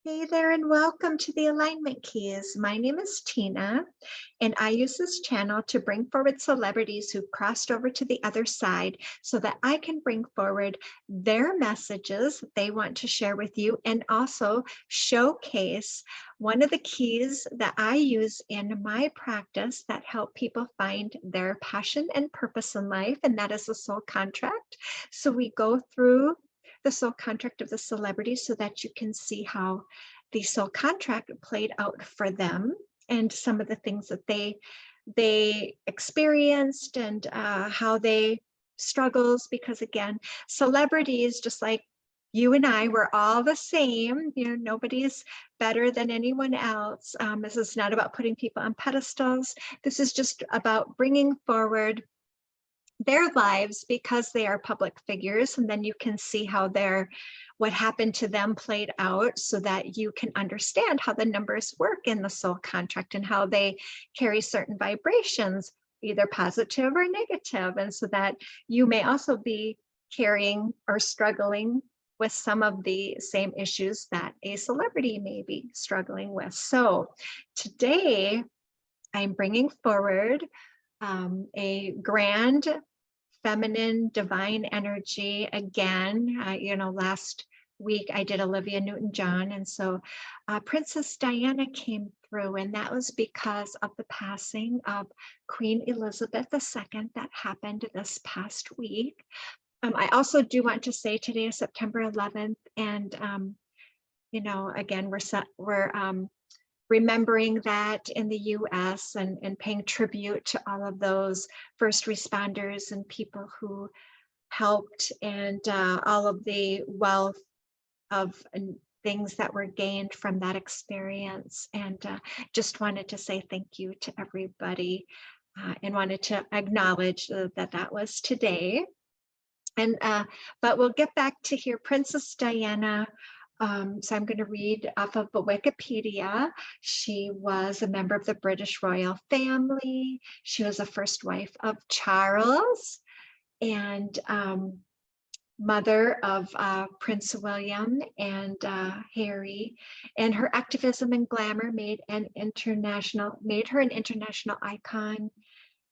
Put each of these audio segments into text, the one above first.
Hey there and welcome to the Alignment Keys. My name is Tina and I use this channel to bring forward celebrities who've crossed over to the other side so that I can bring forward their messages that they want to share with you and also showcase one of the keys that I use in my practice that help people find their passion and purpose in life, and that is the soul contract. So we go through the soul contract of the celebrity so that you can see how the soul contract played out for them and some of the things that they experienced and how they struggles, because again, celebrities, just like you and I, we're all the same. Nobody's better than anyone else. This is not about putting people on pedestals. This is just about bringing forward their lives because they are public figures, and then you can see how what happened to them played out so that you can understand how the numbers work in the soul contract and how they carry certain vibrations, either positive or negative, and so that you may also be carrying or struggling with some of the same issues that a celebrity may be struggling with. So today I'm bringing forward a grand feminine divine energy again. Last week I did Olivia Newton-John, and so Princess Diana came through, and that was because of the passing of Queen Elizabeth II that happened this past week. I also do want to say today is September 11th, and again, we're remembering that in the US and paying tribute to all of those first responders and people who helped, and all of the wealth of things that were gained from that experience. And just wanted to say thank you to everybody and wanted to acknowledge that was today. And but we'll get back to here. Princess Diana. So I'm going to read off of Wikipedia. She was a member of the British royal family. She was the first wife of Charles and mother of Prince William and Harry. And her activism and glamour made her an international icon,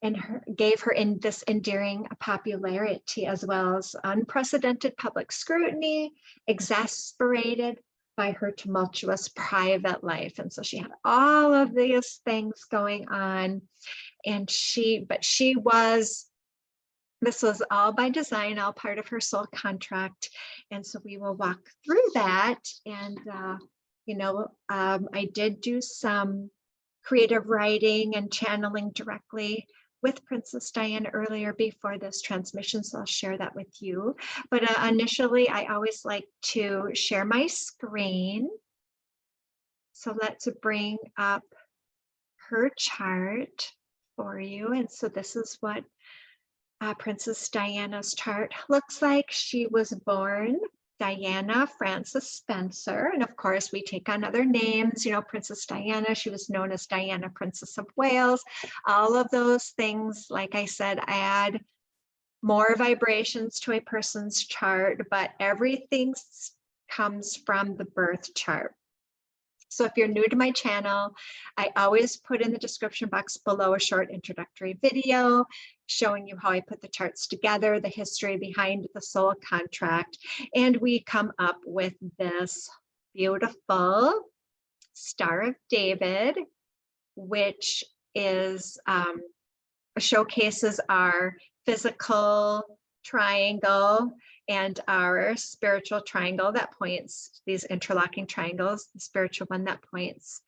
and gave her this endearing popularity, as well as unprecedented public scrutiny, exasperated by her tumultuous private life. And so she had all of these things going on, and this was all by design, all part of her soul contract. And so we will walk through that. And, I did do some creative writing and channeling directly with Princess Diana earlier before this transmission, so I'll share that with you. But initially, I always like to share my screen. So let's bring up her chart for you. And so this is what Princess Diana's chart looks like. She was born Diana Frances Spencer, and of course we take on other names. Princess Diana, she was known as Diana, Princess of Wales. All of those things, like I said, add more vibrations to a person's chart, but everything comes from the birth chart. So if you're new to my channel, I always put in the description box below a short introductory video showing you how I put the charts together, the history behind the soul contract, and we come up with this beautiful Star of David, which is showcases our physical triangle and our spiritual triangle that points, these interlocking triangles, the spiritual one that points,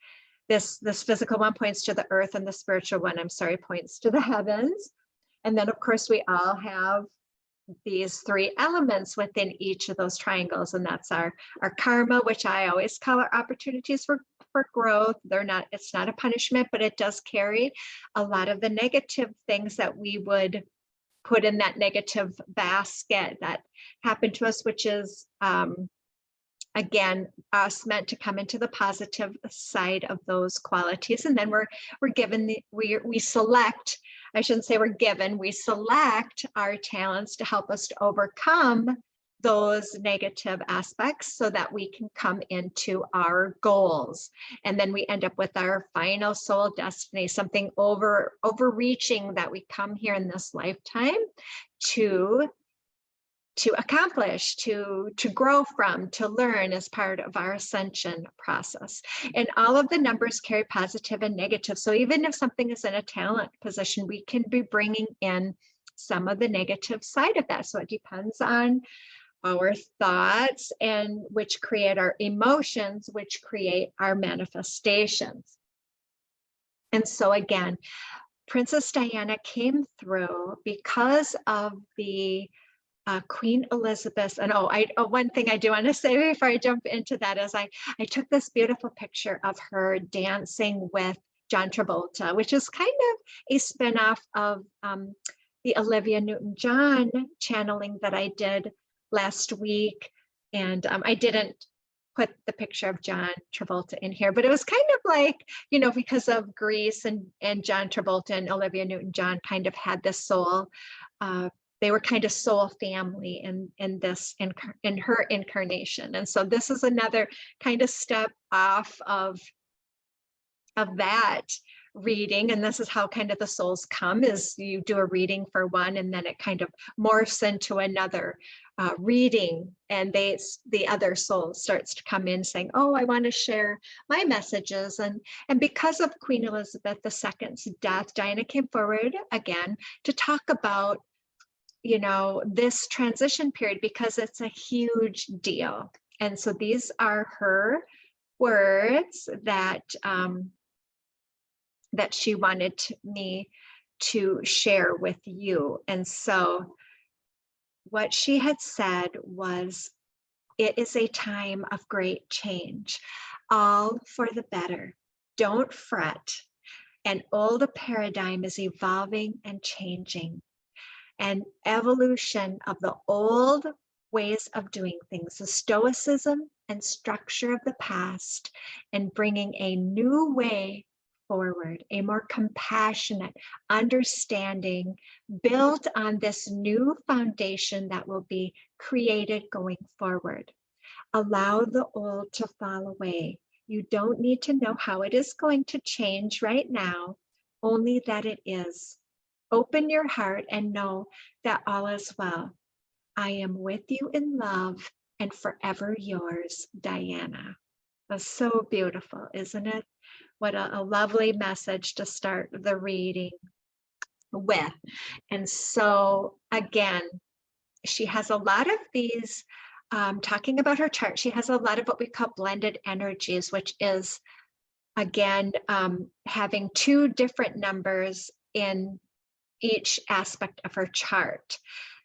this physical one points to the earth, and the spiritual one, points to the heavens. And then of course we all have these three elements within each of those triangles, and that's our karma, which I always call our opportunities for growth. It's not a punishment, but it does carry a lot of the negative things that we would put in that negative basket that happened to us, which is again us meant to come into the positive side of those qualities. And then we're given we select, I shouldn't say we're given, we select our talents to help us to overcome those negative aspects so that we can come into our goals. And then we end up with our final soul destiny, something overreaching that we come here in this lifetime to accomplish, to grow from, to learn as part of our ascension process. And all of the numbers carry positive and negative. So even if something is in a talent position, we can be bringing in some of the negative side of that. So it depends on our thoughts, and which create our emotions, which create our manifestations. And so again, Princess Diana came through because of the Queen Elizabeth. And one thing I do want to say before I jump into that is I took this beautiful picture of her dancing with John Travolta, which is kind of a spinoff of the Olivia Newton-John channeling that I did last week. And I didn't put the picture of John Travolta in here, but it was kind of like, you know, because of Grease and John Travolta and Olivia Newton-John kind of had this soul. They were kind of soul family in her incarnation. And so this is another kind of step off of that reading. And this is how kind of the souls come, is you do a reading for one, and then it kind of morphs into another reading, and the other soul starts to come in saying, oh, I want to share my messages. And because of Queen Elizabeth II's death, Diana came forward again to talk about, you know, this transition period, because it's a huge deal. And so these are her words that that she wanted me to share with you. And so what she had said was, it is a time of great change, all for the better. Don't fret. An old paradigm is evolving and changing. An evolution of the old ways of doing things, the stoicism and structure of the past, and bringing a new way forward, a more compassionate understanding built on this new foundation that will be created going forward. Allow the old to fall away. You don't need to know how it is going to change right now, only that it is. Open your heart and know that all is well. I am with you in love and forever yours, Diana. That's so beautiful, isn't it? What a lovely message to start the reading with. And so again, she has a lot of these, talking about her chart, she has a lot of what we call blended energies, which is, again, having two different numbers in each aspect of her chart.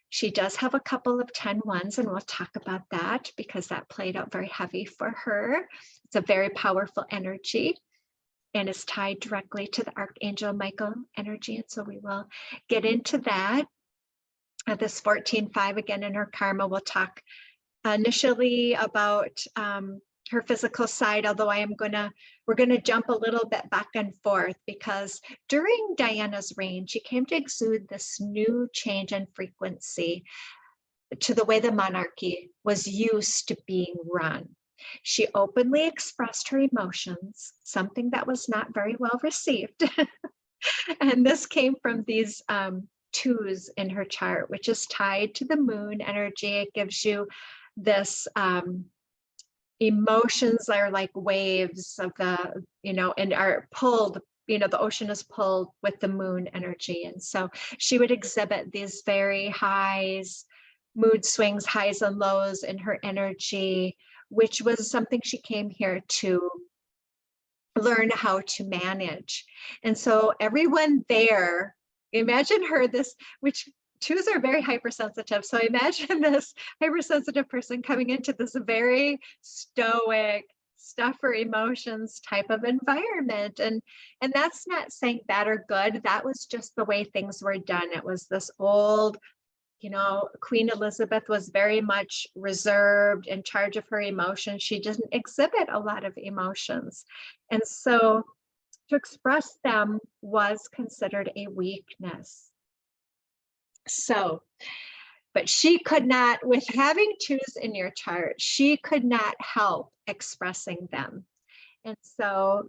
She does have a couple of 10-1s, and we'll talk about that because that played out very heavy for her. It's a very powerful energy and is tied directly to the Archangel Michael energy. And so we will get into that. This 14-5 again in her karma. We'll talk initially about her physical side, although we're gonna jump a little bit back and forth, because during Diana's reign, she came to exude this new change in frequency to the way the monarchy was used to being run. She openly expressed her emotions, something that was not very well received. And this came from these 2s in her chart, which is tied to the moon energy. It gives you this emotions are like waves of the, you know, and are pulled, you know, the ocean is pulled with the moon energy. And so she would exhibit these very highs, mood swings, highs and lows in her energy, which was something she came here to learn how to manage. And so everyone there, imagine her, which 2s are very hypersensitive. So imagine this hypersensitive person coming into this very stoic, stuff her emotions type of environment. And that's not saying bad or good. That was just the way things were done. It was this old, you know, Queen Elizabeth was very much reserved, in charge of her emotions. She didn't exhibit a lot of emotions. And so to express them was considered a weakness. So but she could not, with having twos in your chart, she could not help expressing them. And so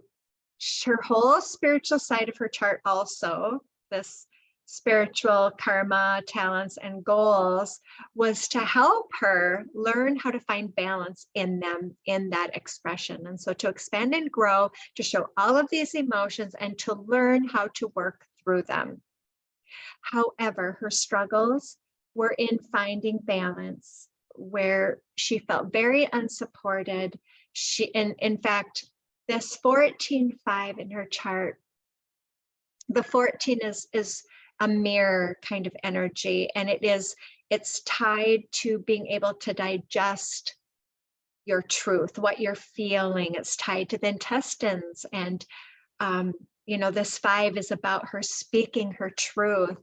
her whole spiritual side of her chart also, this spiritual karma, talents, and goals, was to help her learn how to find balance in them, in that expression. And so to expand and grow, to show all of these emotions and to learn how to work through them. However, her struggles were in finding balance, where she felt very unsupported. In fact, this 14-5 in her chart, the 14 is a mirror kind of energy, and it's tied to being able to digest your truth, what you're feeling. It's tied to the intestines, and this 5 is about her speaking her truth.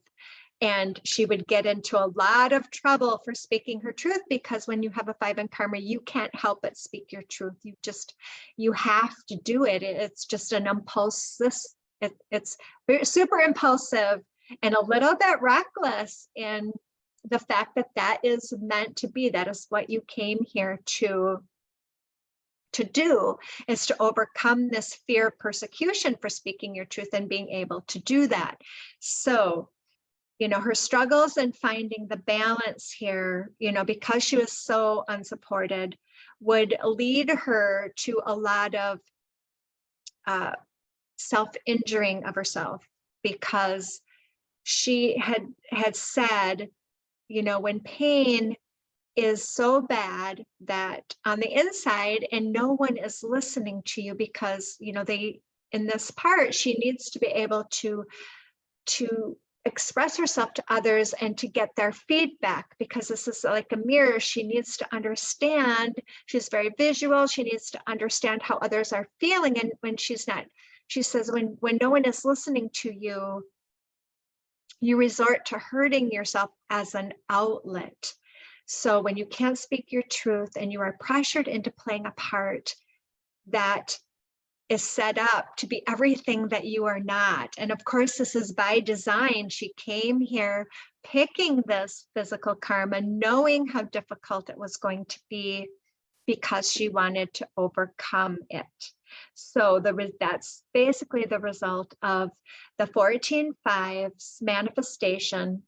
And she would get into a lot of trouble for speaking her truth, because when you have a 5 in karma, you can't help but speak your truth. You have to do it. It's just an impulse. It's super impulsive and a little bit reckless in the fact that that is meant to be. That is what you came here to do, is to overcome this fear of persecution for speaking your truth and being able to do that. So, her struggles in finding the balance here, because she was so unsupported, would lead her to a lot of self-injuring of herself, because she had said, when pain is so bad that on the inside and no one is listening to you, because, in this part, she needs to be able to express herself to others and to get their feedback, because this is like a mirror. She needs to understand. She's very visual. She needs to understand how others are feeling. And when she's not, she says, when no one is listening to you, you resort to hurting yourself as an outlet. So when you can't speak your truth and you are pressured into playing a part that is set up to be everything that you are not. And of course, this is by design. She came here picking this physical karma, knowing how difficult it was going to be, because she wanted to overcome it. So that's basically the result of the 14-5's manifestation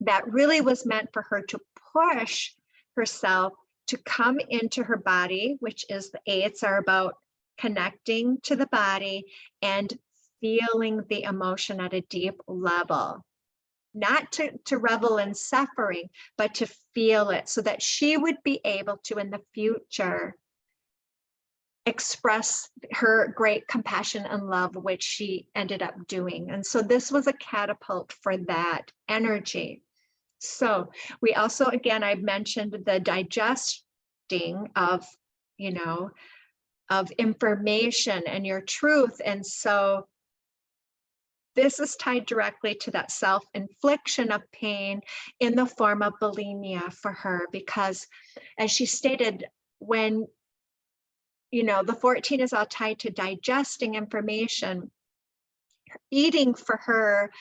that really was meant for her to push herself to come into her body, which is the 8s are about connecting to the body and feeling the emotion at a deep level, not to revel in suffering, but to feel it, so that she would be able to, in the future, express her great compassion and love, which she ended up doing. And so this was a catapult for that energy. So we also, again, I mentioned the digesting of, of information and your truth. And so this is tied directly to that self-infliction of pain in the form of bulimia for her, because as she stated, when, the 14 is all tied to digesting information, eating for her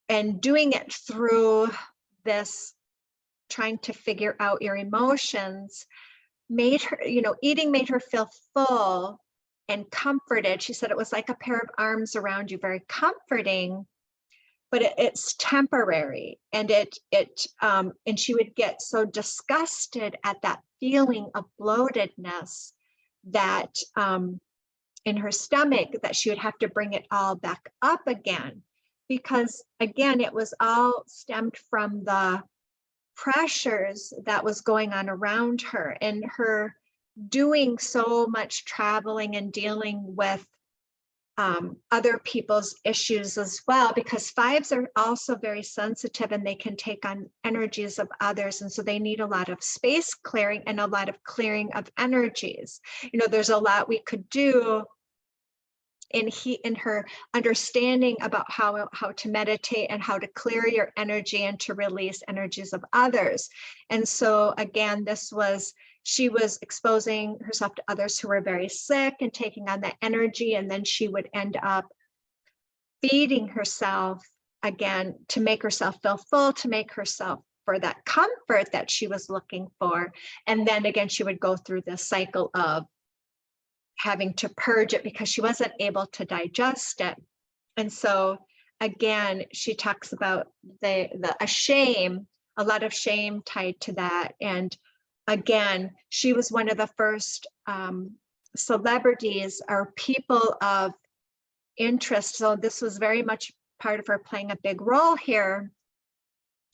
and doing it through this trying to figure out your emotions made her, eating made her feel full and comforted. She said it was like a pair of arms around you, very comforting, but it's temporary. And and she would get so disgusted at that feeling of bloatedness that in her stomach, that she would have to bring it all back up again, because again, it was all stemmed from the pressures that was going on around her, and her doing so much traveling and dealing with other people's issues as well, because 5s are also very sensitive and they can take on energies of others. And so they need a lot of space clearing and a lot of clearing of energies. There's a lot we could do in her understanding about how to meditate and how to clear your energy and to release energies of others. And so again, she was exposing herself to others who were very sick and taking on that energy, and then she would end up feeding herself again to make herself feel full, to make herself for that comfort that she was looking for. And then again, she would go through this cycle of having to purge it because she wasn't able to digest it. And so again, she talks about a shame, a lot of shame tied to that. And again, she was one of the first celebrities or people of interest. So this was very much part of her playing a big role here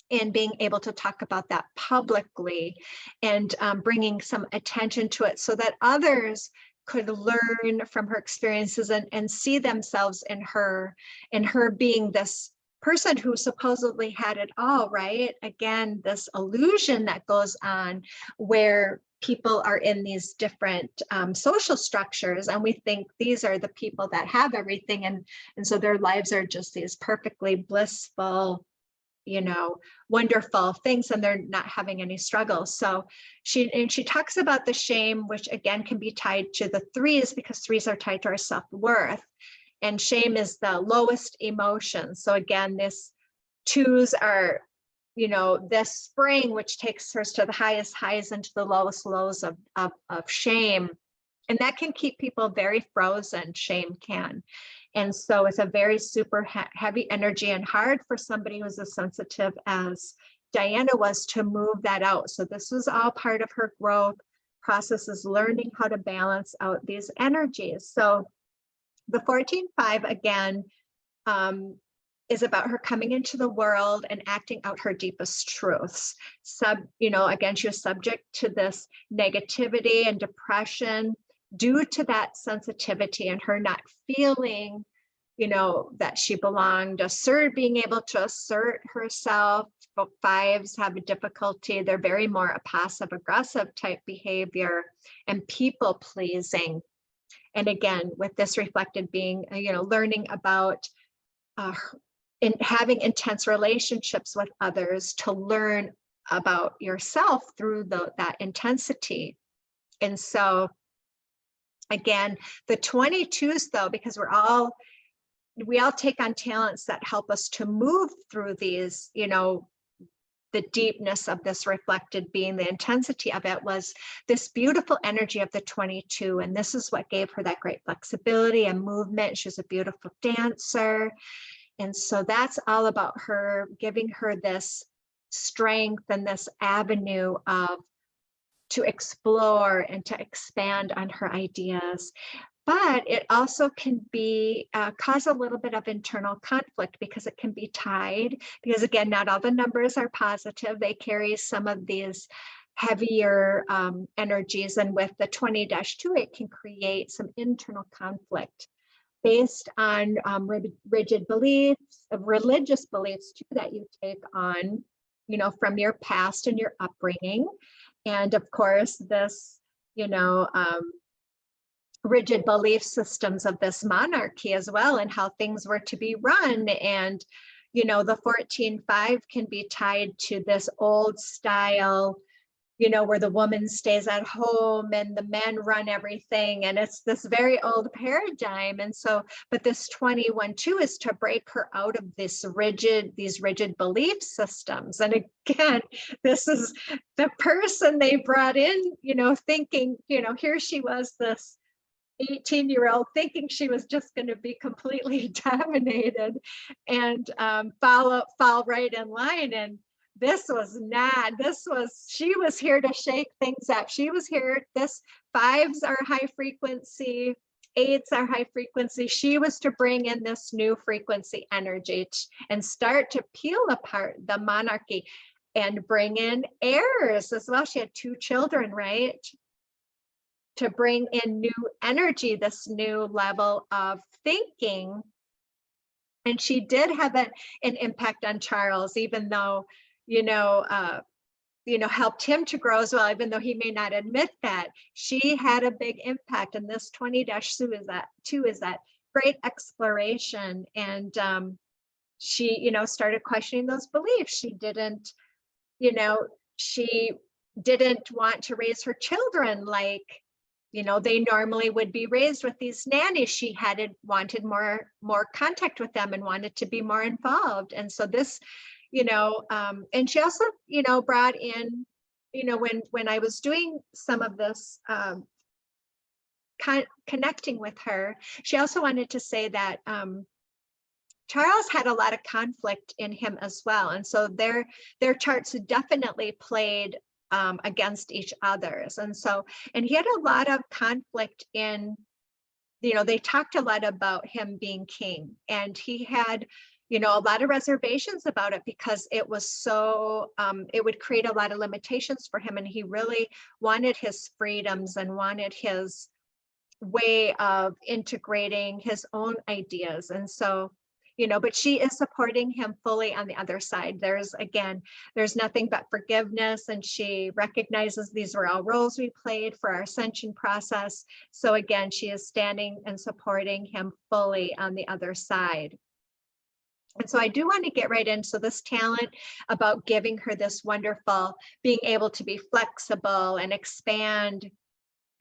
in being able to talk about that publicly and bringing some attention to it so that others could learn from her experiences and see themselves in her being this person who supposedly had it all, right? Again, this illusion that goes on where people are in these different social structures and we think these are the people that have everything, and so their lives are just these perfectly blissful, you know, wonderful things, and they're not having any struggles. So she talks about the shame, which again can be tied to the threes because threes are tied to our self-worth, and shame is the lowest emotion. So again, this twos are, you know, this spring, which takes us to the highest highs and to the lowest lows of shame. And that can keep people very frozen, shame can. And so it's a very super heavy energy and hard for somebody who's as sensitive as Diana was to move that out. So this was all part of her growth process, is learning how to balance out these energies. So the 14-5 again is about her coming into the world and acting out her deepest truths. You know, again, she was subject to this negativity and depression due to that sensitivity and her not feeling, you know, that she belonged, being able to assert herself. But fives have a difficulty. They're very more a passive aggressive type behavior and people pleasing. And again, with this reflected being, you know, learning about in having intense relationships with others to learn about yourself through that intensity. And so again, the 22s though, because we all take on talents that help us to move through these, you know, the deepness of this reflected being, the intensity of it was this beautiful energy of the 22. And this is what gave her that great flexibility and movement. She's a beautiful dancer. And so that's all about her, giving her this strength and this avenue to explore and to expand on her ideas. But it also can be cause a little bit of internal conflict because it can be tied, because again, not all the numbers are positive. They carry some of these heavier energies, and with the 20-2, it can create some internal conflict based on rigid beliefs, religious beliefs too, that you take on, you know, from your past and your upbringing. And of course, this, you know, rigid belief systems of this monarchy as well, and how things were to be run. And, you know, the 14-5 can be tied to this old style, you know, where the woman stays at home and the men run everything. And it's this very old paradigm. And so, but this 21-2 is to break her out of these rigid belief systems. And again, this is the person they brought in, you know, thinking, you know, here she was, this 18-year-old, thinking she was just going to be completely dominated and fall right in line. And this was not, she was here to shake things up. She was here, fives are high frequency, eights are high frequency. She was to bring in this new frequency energy and start to peel apart the monarchy and bring in heirs as well. She had 2 children, right? To bring in new energy, this new level of thinking. And she did have an impact on Charles, even though, helped him to grow as well, even though he may not admit that. She had a big impact. And this 20-2 is that great exploration. And she, started questioning those beliefs. She didn't want to raise her children like, they normally would be raised with these nannies. She wanted more contact with them and wanted to be more involved. And so this, And she also, brought in, when I was doing some of this, connecting with her, she also wanted to say that Charles had a lot of conflict in him as well. And so their charts definitely played against each other's. And he had a lot of conflict in, they talked a lot about him being king, and he had, a lot of reservations about it because it was so, it would create a lot of limitations for him. And he really wanted his freedoms and wanted his way of integrating his own ideas. And so, but she is supporting him fully on the other side. There's nothing but forgiveness, and she recognizes these were all roles we played for our ascension process. So again, she is standing and supporting him fully on the other side. And so I do want to get right into this talent about giving her this wonderful, being able to be flexible and expand,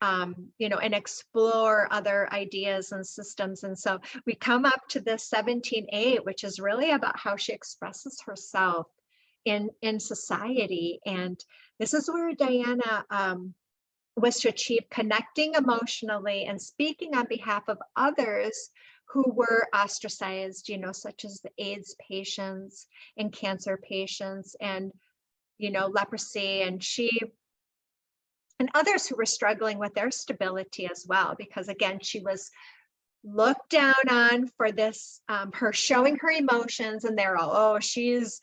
and explore other ideas and systems. And so we come up to this 17:8, which is really about how she expresses herself in society. And this is where Diana was to achieve connecting emotionally and speaking on behalf of others who were ostracized, such as the AIDS patients and cancer patients and, leprosy. And others who were struggling with their stability as well, because again, she was looked down on for this, her showing her emotions, and they're all, oh, she's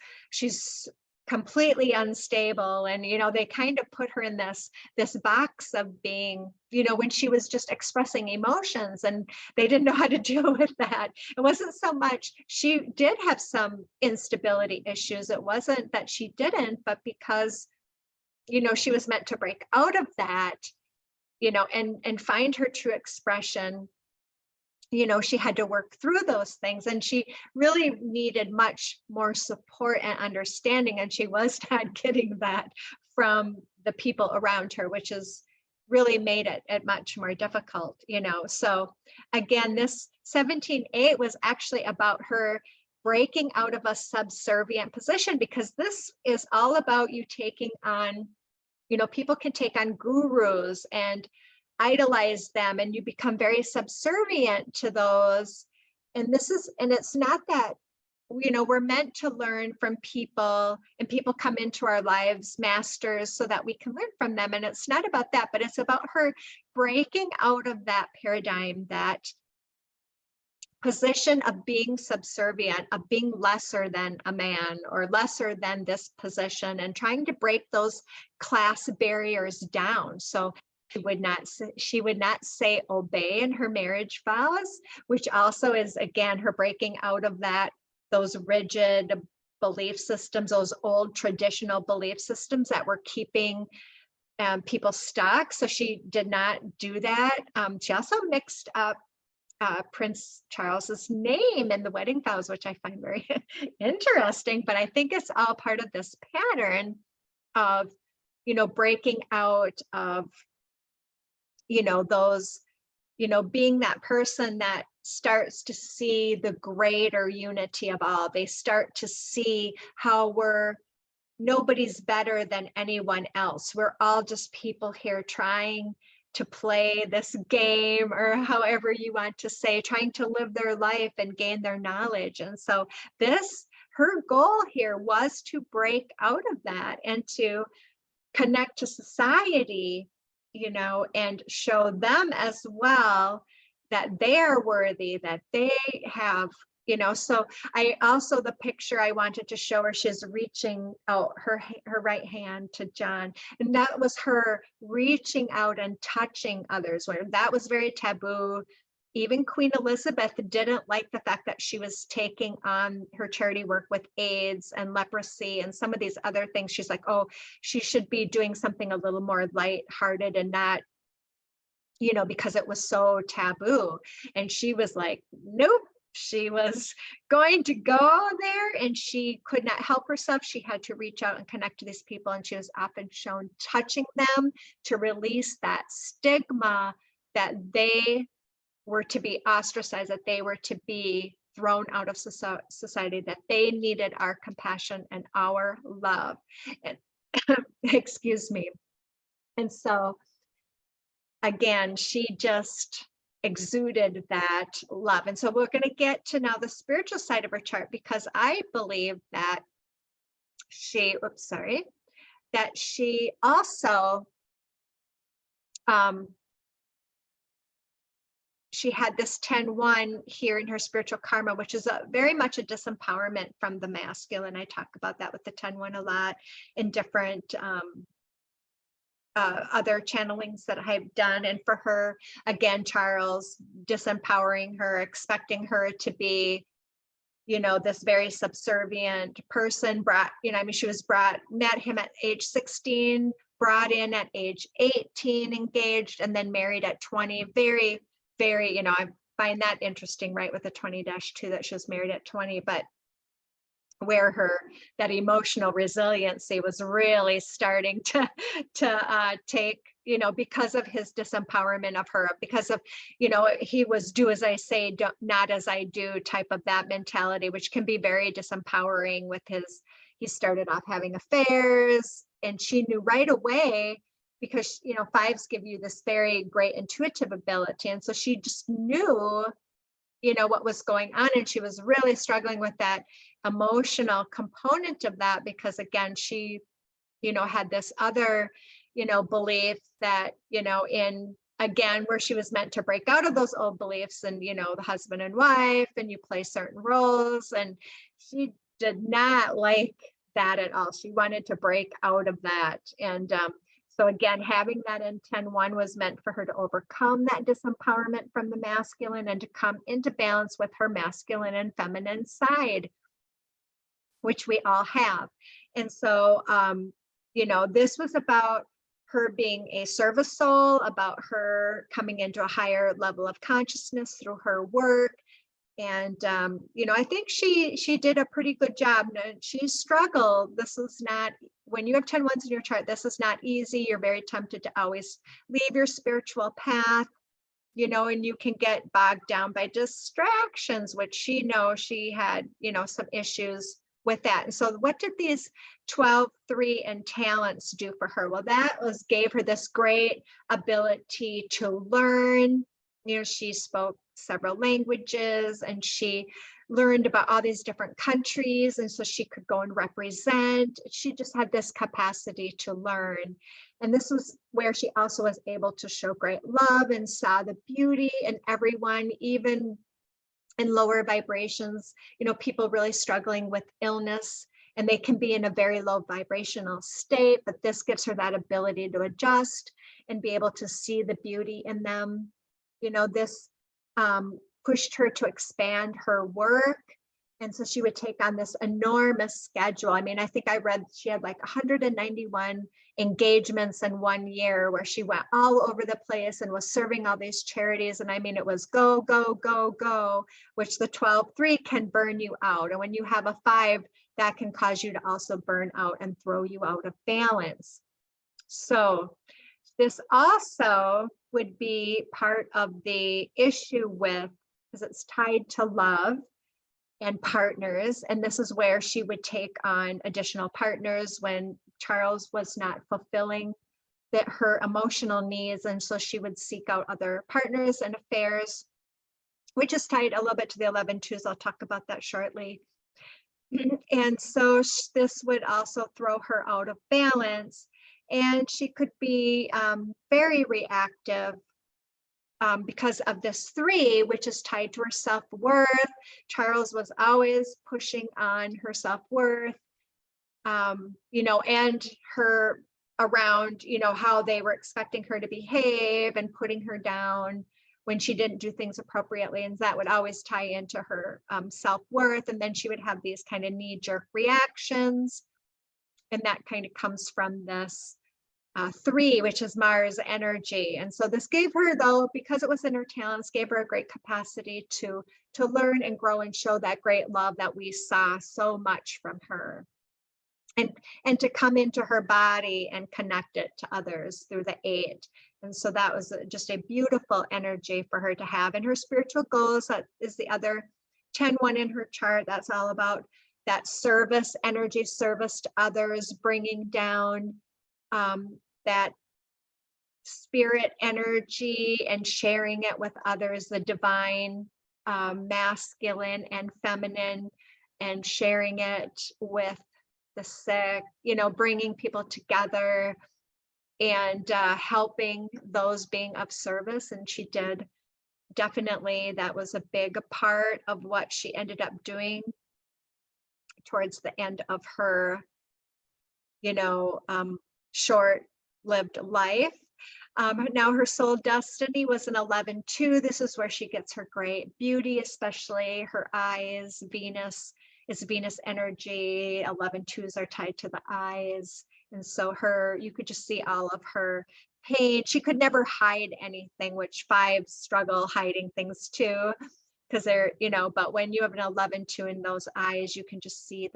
completely unstable. And, they kind of put her in this box of being, when she was just expressing emotions, and they didn't know how to deal with that. It wasn't so much, she did have some instability issues. It wasn't that she didn't, but because she was meant to break out of that, and find her true expression. She had to work through those things, and she really needed much more support and understanding. And she was not getting that from the people around her, which has really made it much more difficult, So again, this 17:8 was actually about her breaking out of a subservient position, because this is all about you taking on, people can take on gurus and idolize them, and you become very subservient to those. And it's not that, we're meant to learn from people, and people come into our lives, masters, so that we can learn from them. And it's not about that, but it's about her breaking out of that paradigm, that position of being subservient, of being lesser than a man or lesser than this position, and trying to break those class barriers down. So she would not say obey in her marriage vows, which also is, again, her breaking out of those rigid belief systems, those old traditional belief systems that were keeping people stuck. So she did not do that. She also mixed up Prince Charles's name in the wedding vows, which I find very interesting, but I think it's all part of this pattern of, breaking out of, those, being that person that starts to see the greater unity of all. They start to see how nobody's better than anyone else. We're all just people here trying to play this game, or however you want to say, trying to live their life and gain their knowledge. And so her goal here was to break out of that and to connect to society, and show them as well that they are worthy, that they have, so the picture I wanted to show her, she's reaching out her right hand to John, and that was her reaching out and touching others, where that was very taboo. Even Queen Elizabeth didn't like the fact that she was taking on her charity work with AIDS and leprosy and some of these other things. She's like, oh, she should be doing something a little more lighthearted and not, because it was so taboo. And she was like, nope. She was going to go there, and she could not help herself. She had to reach out and connect to these people, and she was often shown touching them to release that stigma that they were to be ostracized, that they were to be thrown out of society, that they needed our compassion and our love. And excuse me. And so again, she just exuded that love. And so we're going to get to now the spiritual side of her chart, because I believe that she, that she also, she had this 10-1 here in her spiritual karma, which is very much a disempowerment from the masculine. I talk about that with the 10-1 a lot in different other channelings that I've done. And for her, again, Charles disempowering her, expecting her to be, this very subservient person, she was met him at age 16, brought in at age 18, engaged, and then married at 20. Very, very, I find that interesting, right, with the 20-2 that she was married at 20, but where that emotional resiliency was really starting to take, because of his disempowerment of her, because of, he was do as I say, not as I do type of that mentality, which can be very disempowering with he started off having affairs, and she knew right away, because, fives give you this very great intuitive ability. And so she just knew, what was going on. And she was really struggling with that emotional component of that, because again, she, had this other, belief that, in, again, where she was meant to break out of those old beliefs, and, the husband and wife, and you play certain roles. And she did not like that at all. She wanted to break out of that. And, so again, having that in 10-1 was meant for her to overcome that disempowerment from the masculine and to come into balance with her masculine and feminine side, which we all have. And so, this was about her being a service soul, about her coming into a higher level of consciousness through her work. And, I think she did a pretty good job. She struggled. This is not, when you have 10-1s in your chart, this is not easy. You're very tempted to always leave your spiritual path, and you can get bogged down by distractions, which she had, some issues with that. And so what did these 12-3 and talents do for her? Well, gave her this great ability to learn. She spoke several languages, and she learned about all these different countries, and so she could go and represent. She just had this capacity to learn. And this was where she also was able to show great love and saw the beauty in everyone, even in lower vibrations, people really struggling with illness, and they can be in a very low vibrational state, but this gives her that ability to adjust and be able to see the beauty in them. This pushed her to expand her work. And so she would take on this enormous schedule. I mean, I think I read she had like 191 engagements in 1 year, where she went all over the place and was serving all these charities. And I mean, it was go, go, go, go, which the 12-3 can burn you out. And when you have a 5, that can cause you to also burn out and throw you out of balance. So this also would be part of the issue with, because it's tied to love and partners. And this is where she would take on additional partners when Charles was not fulfilling her emotional needs. And so she would seek out other partners and affairs, which is tied a little bit to the 11-2s. I'll talk about that shortly. And so this would also throw her out of balance. And she could be very reactive because of this 3, which is tied to her self-worth. Charles was always pushing on her self-worth, and her around, how they were expecting her to behave and putting her down when she didn't do things appropriately. And that would always tie into her self-worth. And then she would have these kind of knee-jerk reactions. And that kind of comes from this 3, which is Mars energy. And so this gave her, though, because it was in her talents, gave her a great capacity to learn and grow and show that great love that we saw so much from her. And to come into her body and connect it to others through the 8. And so that was just a beautiful energy for her to have. And her spiritual goals, that is the other 10-1 in her chart, that's all about that service energy, service to others, bringing down that spirit energy and sharing it with others, the divine masculine and feminine, and sharing it with the sick, you know, bringing people together and helping those being of service. And she did definitely, that was a big part of what she ended up doing towards the end of her, you know, short-lived life. Now her soul destiny was an 11-2. This is where she gets her great beauty, especially her eyes. Venus is Venus energy. 11-2s are tied to the eyes. And so you could just see all of her pain. She could never hide anything, which 5s struggle hiding things too, because they're, you know, but when you have an 11-2 in those eyes, you can just see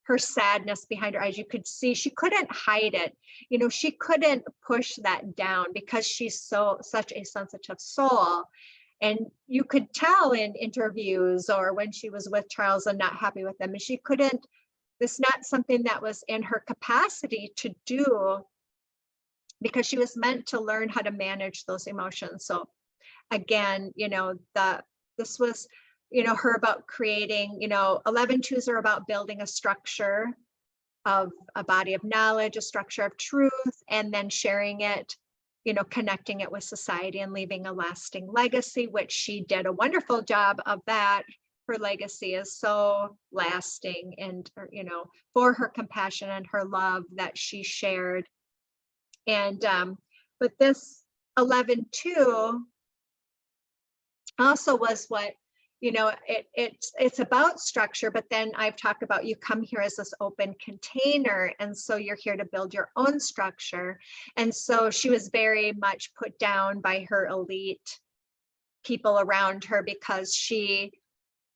her sadness behind her eyes. You could see she couldn't hide it. You know, she couldn't push that down because she's such a sensitive soul. And you could tell in interviews or when she was with Charles and not happy with them, and she couldn't, this not something that was in her capacity to do, because she was meant to learn how to manage those emotions. So again, you know, this was, you know, her about creating, you know, 11-2s are about building a structure of a body of knowledge, a structure of truth, and then sharing it, you know, connecting it with society and leaving a lasting legacy, which she did a wonderful job of that. Her legacy is so lasting, and, you know, for her compassion and her love that she shared. And, but this 11-2 also was what, you know, it's about structure, but then I've talked about you come here as this open container, and so you're here to build your own structure. And so she was very much put down by her elite people around her because she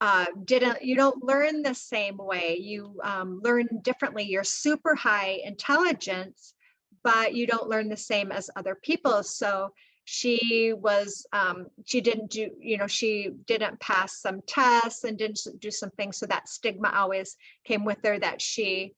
you don't learn the same way. You learn differently. You're super high intelligence, but you don't learn the same as other people. So she was, she didn't do, you know, she didn't pass some tests and didn't do some things. So that stigma always came with her that she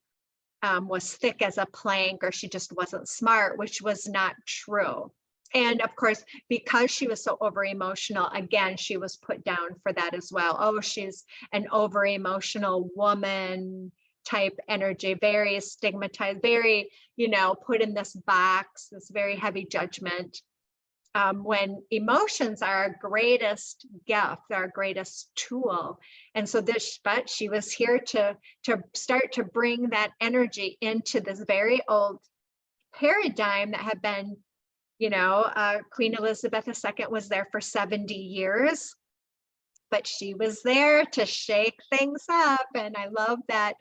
was thick as a plank, or she just wasn't smart, which was not true. And of course, because she was so over emotional, again, she was put down for that as well. Oh, she's an over emotional woman type energy, very stigmatized, very, you know, put in this box, this very heavy judgment. When emotions are our greatest gift, our greatest tool. And so but she was here to start to bring that energy into this very old paradigm that had been, you know, Queen Elizabeth II was there for 70 years, but she was there to shake things up. And I love that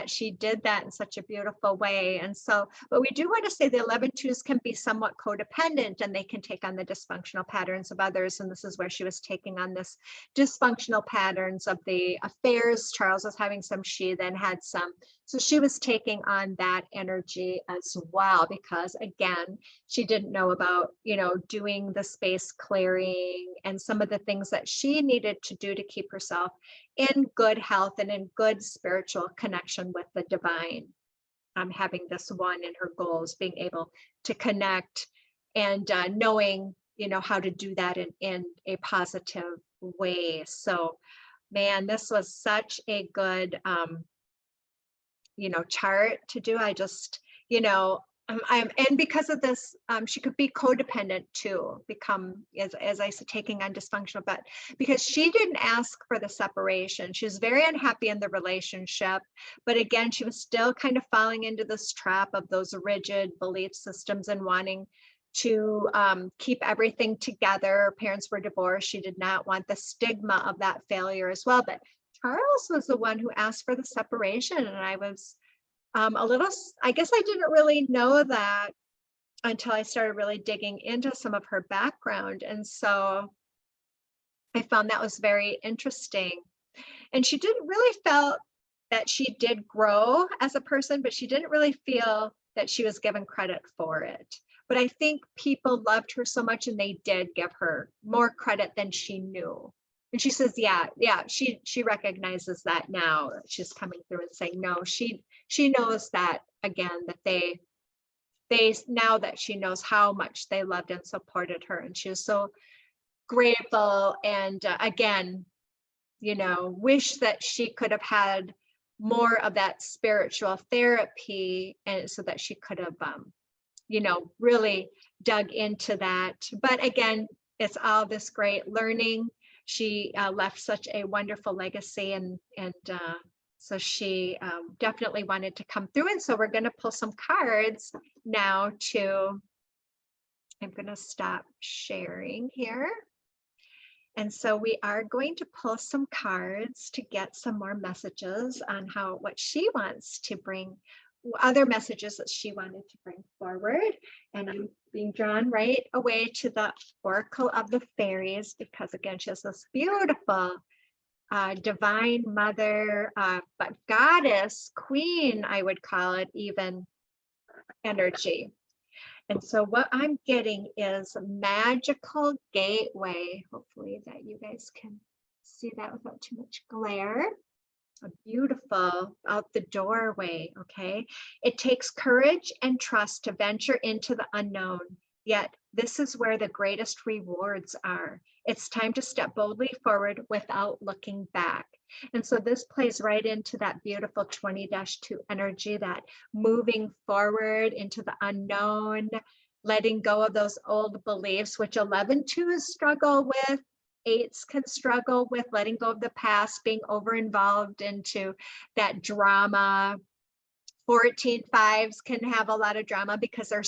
she did that in such a beautiful way. And so, but we do want to say the 11-2s can be somewhat codependent, and they can take on the dysfunctional patterns of others. And this is where she was taking on this dysfunctional patterns of the affairs. Charles was having some, she then had some. So she was taking on that energy as well, because again, she didn't know about, you know, doing the space clearing and some of the things that she needed to do to keep herself in good health and in good spiritual connection with the divine. Having this one in her goals, being able to connect and knowing, you know, how to do that in a positive way. So, man, this was such a good, you know, chart to do. I just, you know, and because of this, she could be codependent too, become, as I said, taking on dysfunctional, but because she didn't ask for the separation, she was very unhappy in the relationship. But again, she was still kind of falling into this trap of those rigid belief systems and wanting to keep everything together. Her parents were divorced. She did not want the stigma of that failure as well. But Charles was the one who asked for the separation, and I was a little, I guess I didn't really know that until I started really digging into some of her background. And so I found that was very interesting. And she didn't really felt that she did grow as a person, but she didn't really feel that she was given credit for it. But I think people loved her so much, and they did give her more credit than she knew. And she says, yeah, she recognizes that now. She's coming through and saying, no, she knows that again, that they now that she knows how much they loved and supported her, and she was so grateful. And again, you know, wish that she could have had more of that spiritual therapy, and so that she could have, you know, really dug into that. But again, it's all this great learning. She left such a wonderful legacy, and so she definitely wanted to come through. And so we're going to pull some cards now to, I'm going to stop sharing here. And so we are going to pull some cards to get some more messages on what she wants to bring, other messages that she wanted to bring forward. And I'm being drawn right away to the Oracle of the Fairies, because again, she has this beautiful divine mother, but goddess, queen, I would call it even, energy. And so what I'm getting is magical gateway. Hopefully that you guys can see that without too much glare. A beautiful out the doorway, okay? It takes courage and trust to venture into the unknown, yet this is where the greatest rewards are. It's time to step boldly forward without looking back. And so this plays right into that beautiful 20-2 energy, that moving forward into the unknown, letting go of those old beliefs, which 11-2s struggle with. 8s can struggle with letting go of the past, being over involved into that drama. 14-5s can have a lot of drama because they're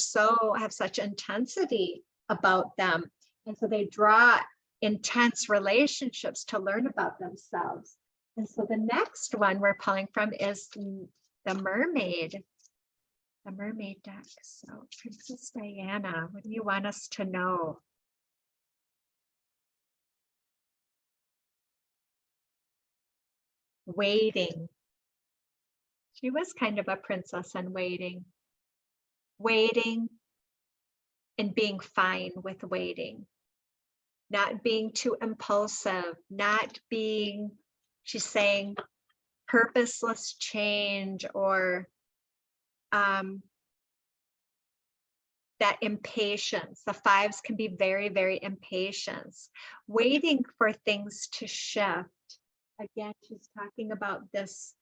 have such intensity about them. And so they draw intense relationships to learn about themselves. And so the next one we're pulling from is the Mermaid. The Mermaid deck. So Princess Diana, what do you want us to know? Waiting. She was kind of a princess in waiting. Waiting and being fine with waiting. Not being too impulsive, not being, she's saying, purposeless change, or that impatience. The 5s can be very, very impatient, waiting for things to shift. Again, she's talking about this.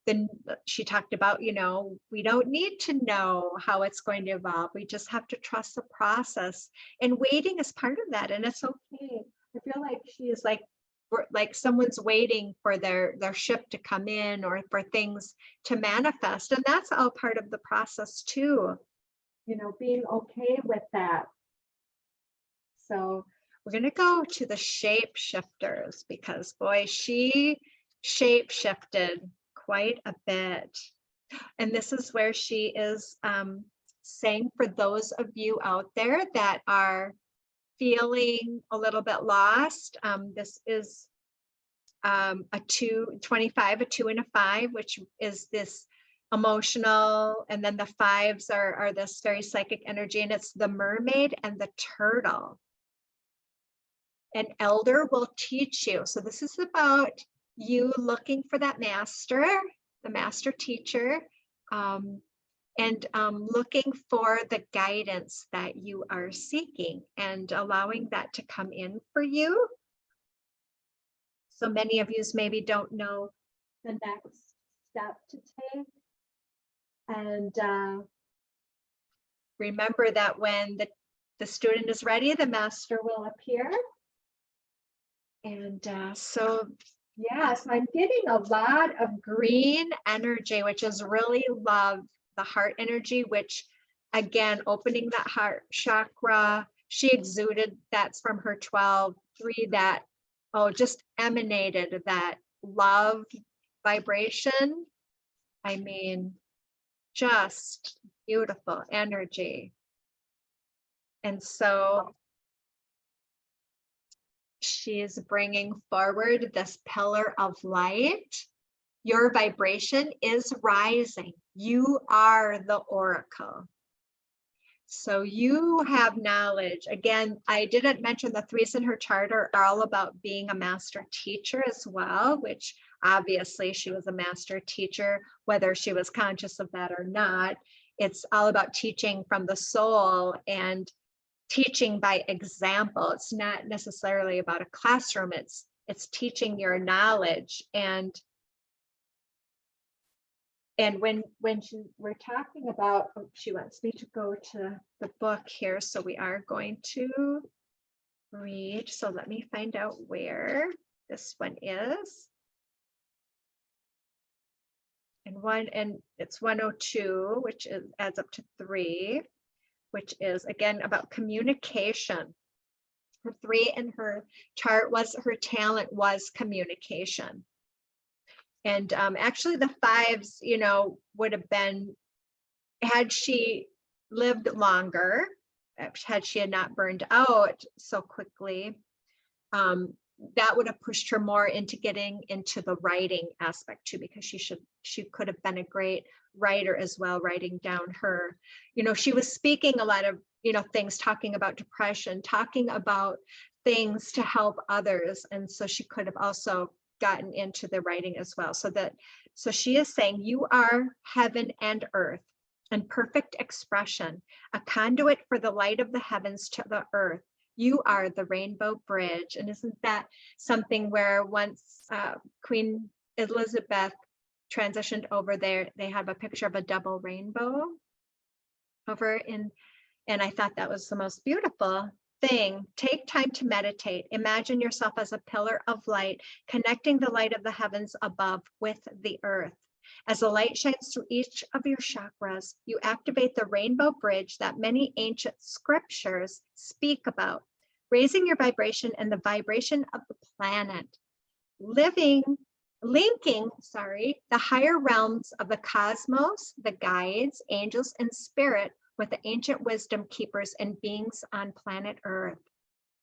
Then she talked about, you know, we don't need to know how it's going to evolve. We just have to trust the process. And waiting is part of that. And it's okay. I feel like she is like someone's waiting for their ship to come in, or for things to manifest. And that's all part of the process too. You know, being okay with that. So we're going to go to the Shapeshifters, because boy, she shape-shifted quite a bit. And this is where she is saying, for those of you out there that are feeling a little bit lost, this is a 25, a 2 and a 5, which is this emotional, and then the 5s are this very psychic energy, and it's the mermaid and the turtle. An elder will teach you. So this is about you looking for that master, the master teacher, and looking for the guidance that you are seeking, and allowing that to come in for you. So many of you maybe don't know the next step to take. And remember that when the student is ready, the master will appear. And so I'm getting a lot of green energy, which is really love, the heart energy, which again, opening that heart chakra. She exuded, that's from her 12-3, that, just emanated that love vibration. I mean, just beautiful energy. And so she's bringing forward this pillar of light. Your vibration is rising. You are the oracle. So you have knowledge. Again, I didn't mention the threes in her chart are all about being a master teacher as well, which obviously she was a master teacher, whether she was conscious of that or not. It's all about teaching from the soul and teaching by example. It's not necessarily about a classroom. It's teaching your knowledge. And when we're talking about, oh, she wants me to go to the book here, so we are going to read. So let me find out where this one is. And it's 102, which adds up to 3, which is again about communication. Her 3 in her chart was her talent was communication. And actually the 5s, you know, would have been, had she lived longer, had she not burned out so quickly, that would have pushed her more into getting into the writing aspect too, because she could have been a great writer as well, writing down her, you know, she was speaking a lot of, you know, things, talking about depression, talking about things to help others. And so she could have also gotten into the writing as well. So she is saying, you are heaven and earth and perfect expression, a conduit for the light of the heavens to the earth. You are the rainbow bridge. And isn't that something where once Queen Elizabeth transitioned over there, they have a picture of a double rainbow over in, and I thought that was the most beautiful thing. Take time to meditate. Imagine yourself as a pillar of light, connecting the light of the heavens above with the earth. As the light shines through each of your chakras, you activate the rainbow bridge that many ancient scriptures speak about, raising your vibration and the vibration of the planet, linking the higher realms of the cosmos, the guides, angels, and spirit with the ancient wisdom keepers and beings on planet Earth.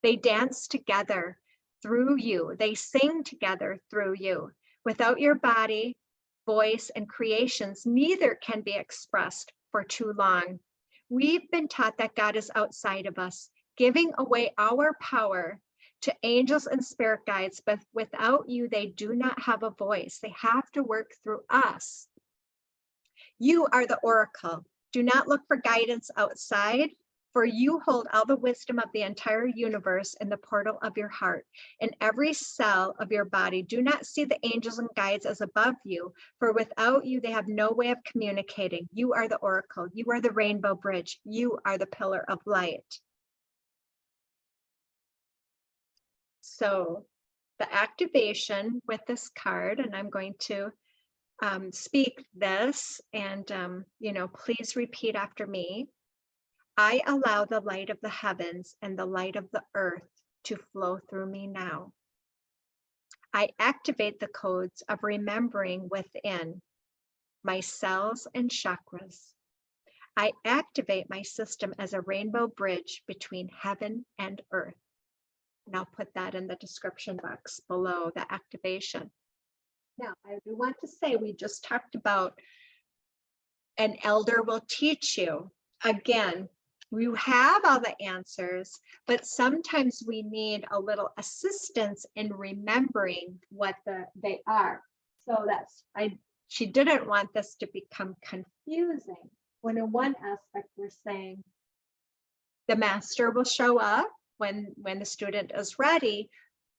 They dance together through you. They sing together through you. Without your body, voice, and creations, neither can be expressed for too long. We've been taught that God is outside of us, giving away our power to angels and spirit guides, but without you, they do not have a voice. They have to work through us. You are the oracle. Do not look for guidance outside, for you hold all the wisdom of the entire universe in the portal of your heart. In every cell of your body, do not see the angels and guides as above you, for without you, they have no way of communicating. You are the oracle. You are the rainbow bridge. You are the pillar of light. So the activation with this card, and I'm going to speak this, and you know, please repeat after me. I allow the light of the heavens and the light of the earth to flow through me now. I activate the codes of remembering within my cells and chakras. I activate my system as a rainbow bridge between heaven and earth. And I'll put that in the description box below, the activation. Now, I do want to say, we just talked about an elder will teach you. Again, you have all the answers, but sometimes we need a little assistance in remembering what they are. So she didn't want this to become confusing. When in one aspect we're saying the master will show up when the student is ready,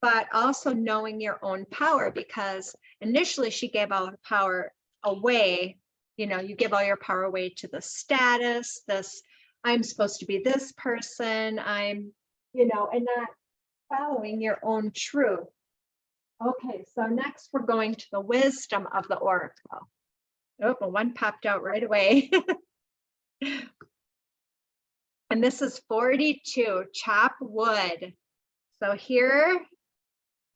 but also knowing your own power, because initially she gave all her power away. You know, you give all your power away to the status, I'm supposed to be this person, I'm, you know, and not following your own truth. Okay, so next we're going to the wisdom of the oracle. Oh, well, one popped out right away. And this is 42, chop wood. So here,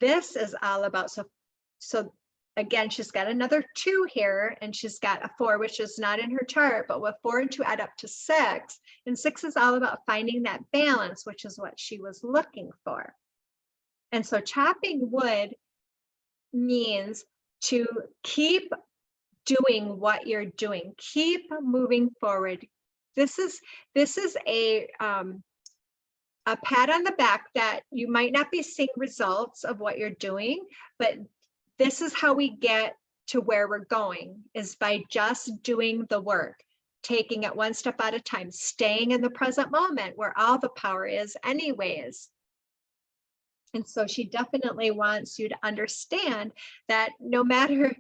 this is all about, so again, she's got another 2 here, and she's got a 4, which is not in her chart, but with 4 and 2 add up to 6. And 6 is all about finding that balance, which is what she was looking for. And so chopping wood means to keep doing what you're doing, keep moving forward, this is a pat on the back that you might not be seeing results of what you're doing, but this is how we get to where we're going, is by just doing the work, taking it one step at a time, staying in the present moment where all the power is anyways. And so she definitely wants you to understand that no matter,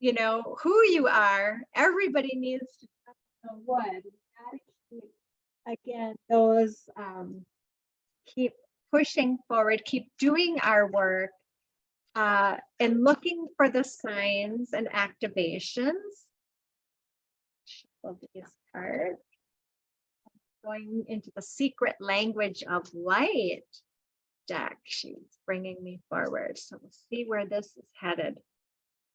you know, who you are, everybody needs to touch the wood. We gotta keep, again, those, keep pushing forward, keep doing our work, and looking for the signs and activations. Shuffle these cards. Going into the secret language of light deck. She's bringing me forward. So we'll see where this is headed.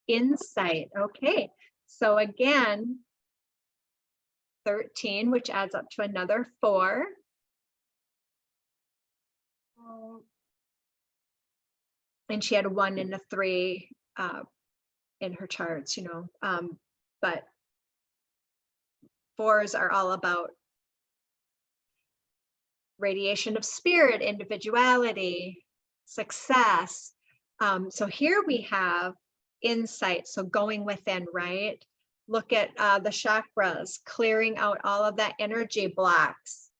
Insight. Okay. So again, 13, which adds up to another 4. And she had a 1 and a 3 in her charts, you know, but 4s are all about radiation of spirit, individuality, success. So here we have insight. So going within, right? Look at the chakras, clearing out all of that energy blocks,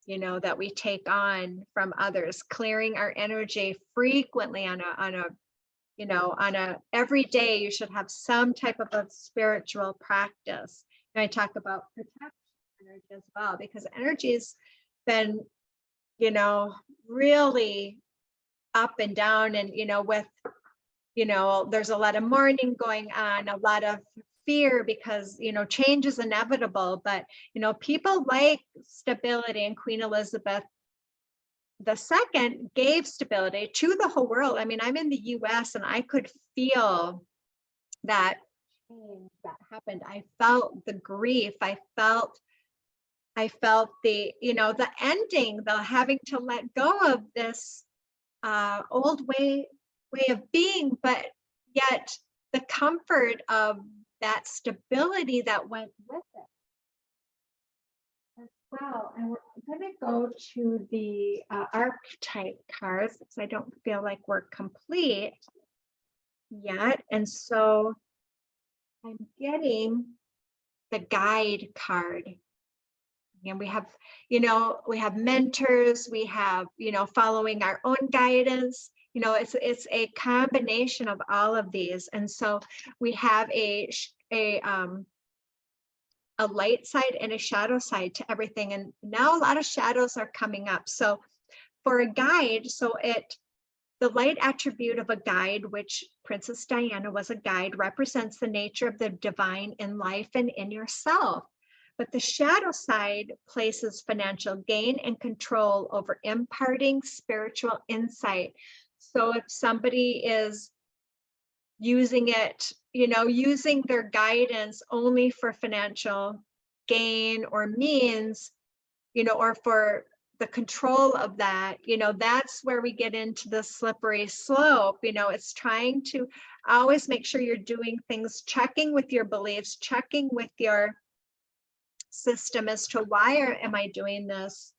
you know, that we take on from others, clearing our energy frequently on a you know, on a every day. You should have some type of a spiritual practice. And I talk about protection energy as well, because energy's been, you know, really up and down, and, you know, with, you know, there's a lot of mourning going on, a lot of fear, because, you know, change is inevitable, but, you know, people like stability, and Queen Elizabeth II gave stability to the whole world. I mean, I'm in the US and I could feel that change that happened. I felt the grief. I felt the, you know, the ending, the having to let go of this old way of being, but yet the comfort of that stability that went with it as well. And we're going to go to the archetype cards, because I don't feel like we're complete yet. And so I'm getting the guide card. And we have, you know, we have mentors, we have, you know, following our own guidance. You know, it's a combination of all of these. And so we have a light side and a shadow side to everything. And now a lot of shadows are coming up. So for a guide, the light attribute of a guide, which Princess Diana was a guide, represents the nature of the divine in life and in yourself. But the shadow side places financial gain and control over imparting spiritual insight. So if somebody is using it, you know, using their guidance only for financial gain or means, you know, or for the control of that, you know, that's where we get into the slippery slope. You know, it's trying to always make sure you're doing things, checking with your beliefs, checking with your system as to why am I doing this,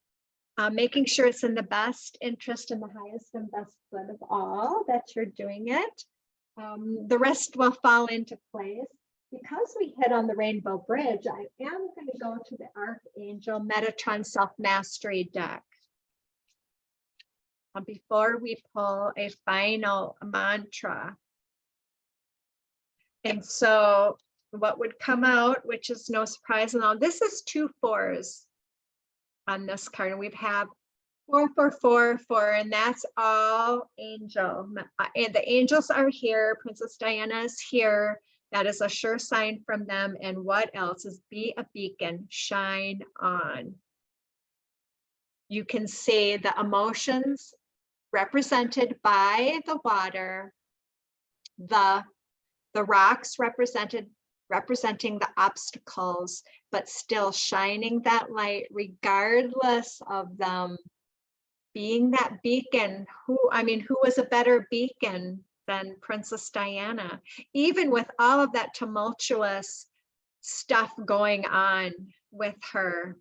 making sure it's in the best interest and the highest and best good of all that you're doing it. The rest will fall into place. Because we hit on the Rainbow Bridge, I am going to go to the Archangel Metatron Self-Mastery deck. Before we pull a final mantra. And so what would come out, which is no surprise at all, this is 2 4s on this card. And we have 4 4 4 4, and that's all angel. And the angels are here. Princess Diana is here. That is a sure sign from them. And what else is be a beacon, shine on. You can see the emotions represented by the water, the rocks representing the obstacles, but still shining that light regardless of them, being that beacon. Who was a better beacon than Princess Diana, even with all of that tumultuous stuff going on, with her.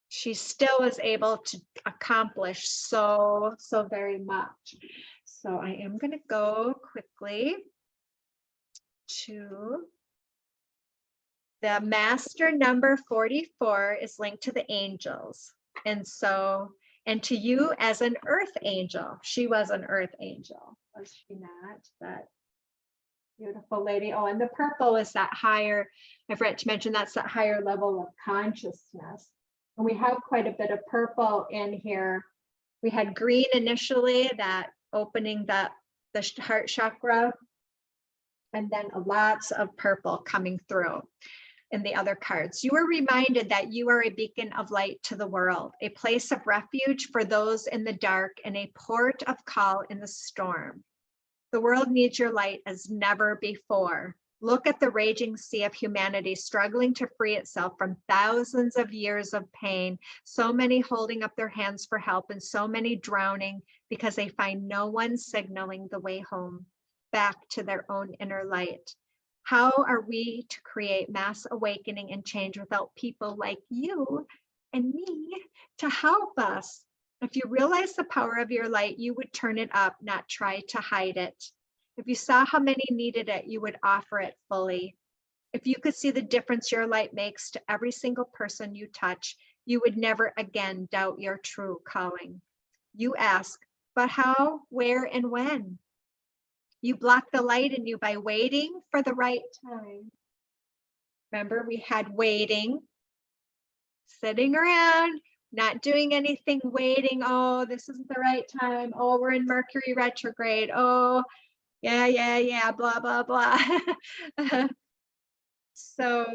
She still was able to accomplish so very much. So I am going to go quickly to the master number 44 is linked to the angels. And so, and to you as an earth angel. She was an earth angel, was she not? That beautiful lady. Oh, and the purple is that higher, I forgot to mention, that's that higher level of consciousness. And we have quite a bit of purple in here. We had green initially, that opening the heart chakra, and then lots of purple coming through in the other cards. You are reminded that you are a beacon of light to the world, a place of refuge for those in the dark, and a port of call in the storm. The world needs your light as never before. Look at the raging sea of humanity struggling to free itself from thousands of years of pain, so many holding up their hands for help and so many drowning because they find no one signaling the way home, back to their own inner light. How are we to create mass awakening and change without people like you and me to help us? If you realize the power of your light, you would turn it up, not try to hide it. If you saw how many needed it, you would offer it fully. If you could see the difference your light makes to every single person you touch, you would never again doubt your true calling. You ask, but how, where, and when? You block the light in you by waiting for the right time. Remember, we had waiting, sitting around, not doing anything, waiting. Oh, this isn't the right time. Oh, we're in Mercury retrograde. Oh, yeah, blah, blah, blah. So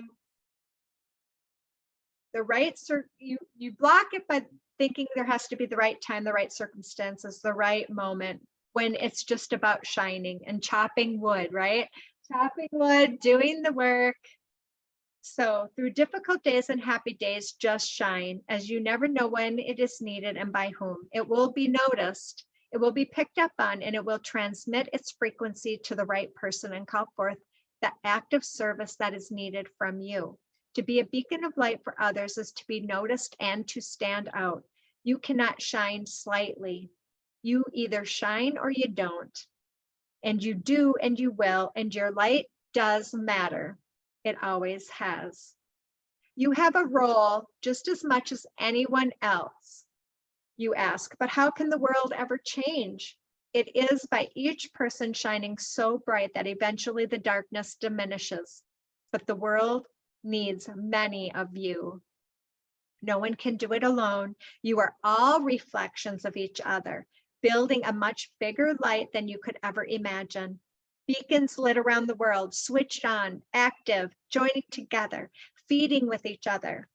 the right, you block it by thinking there has to be the right time, the right circumstances, the right moment, when it's just about shining and chopping wood, right? Chopping wood, doing the work. So through difficult days and happy days, just shine, as you never know when it is needed and by whom. It will be noticed, it will be picked up on, and it will transmit its frequency to the right person and call forth the act of service that is needed from you. To be a beacon of light for others is to be noticed and to stand out. You cannot shine slightly. You either shine or you don't. And you do and you will, and your light does matter. It always has. You have a role just as much as anyone else. You ask, but how can the world ever change? It is by each person shining so bright that eventually the darkness diminishes. But the world needs many of you. No one can do it alone. You are all reflections of each other, building a much bigger light than you could ever imagine. Beacons lit around the world, switched on, active, joining together, feeding with each other.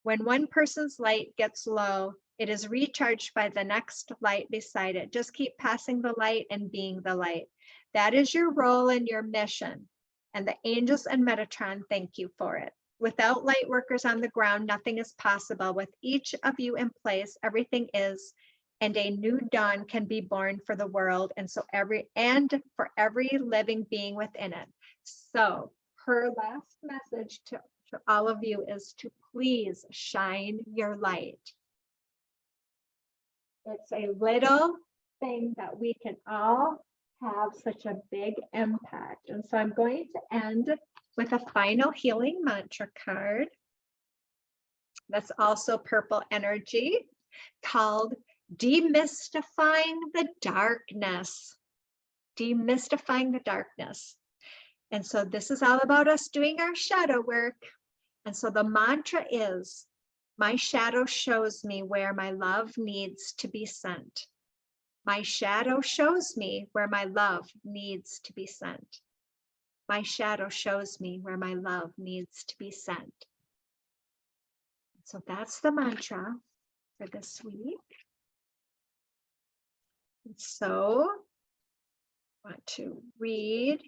When one person's light gets low, it is recharged by the next light beside it. Just keep passing the light and being the light. That is your role and your mission. And the angels and Metatron thank you for it. Without light workers on the ground, nothing is possible. With each of you in place, everything is, and a new dawn can be born for the world, and so for every living being within it. So her last message to all of you is to please shine your light. It's a little thing that we can all have such a big impact. And so I'm going to end with a final healing mantra card that's also purple energy, called Demystifying the Darkness. Demystifying the Darkness. And so this is all about us doing our shadow work. And so the mantra is, my shadow shows me where my love needs to be sent. My shadow shows me where my love needs to be sent. My shadow shows me where my love needs to be sent. So that's the mantra for this week. And so I want to read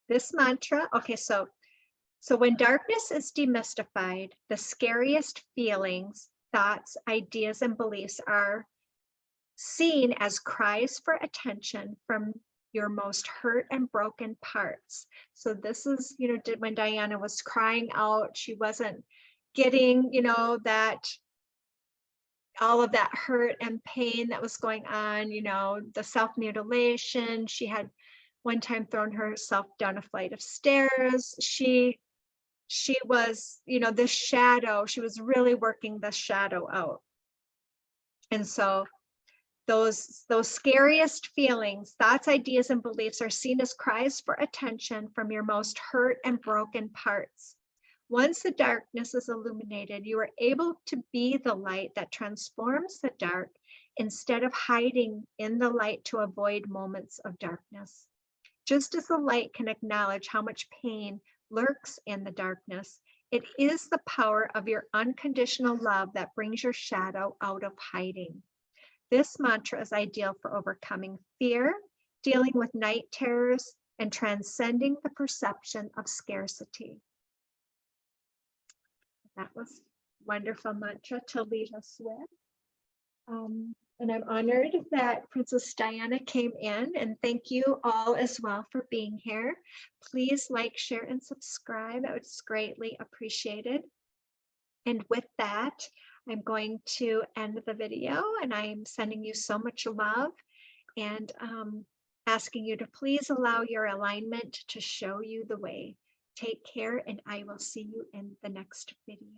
this mantra. Okay, so when darkness is demystified, the scariest feelings, thoughts, ideas, and beliefs are seen as cries for attention from your most hurt and broken parts. So this is, when Diana was crying out, she wasn't getting, that all of that hurt and pain that was going on, the self-mutilation. She had one time thrown herself down a flight of stairs. She was, this shadow, she was really working the shadow out. And so those scariest feelings, thoughts, ideas, and beliefs are seen as cries for attention from your most hurt and broken parts. Once the darkness is illuminated, you are able to be the light that transforms the dark instead of hiding in the light to avoid moments of darkness. Just as the light can acknowledge how much pain lurks in the darkness, it is the power of your unconditional love that brings your shadow out of hiding. This mantra is ideal for overcoming fear, dealing with night terrors, and transcending the perception of scarcity. That was wonderful mantra to lead us with. And I'm honored that Princess Diana came in, and thank you all as well for being here. Please like, share, and subscribe. That was greatly appreciated. And with that, I'm going to end the video, and I'm sending you so much love and asking you to please allow your alignment to show you the way. Take care, and I will see you in the next video.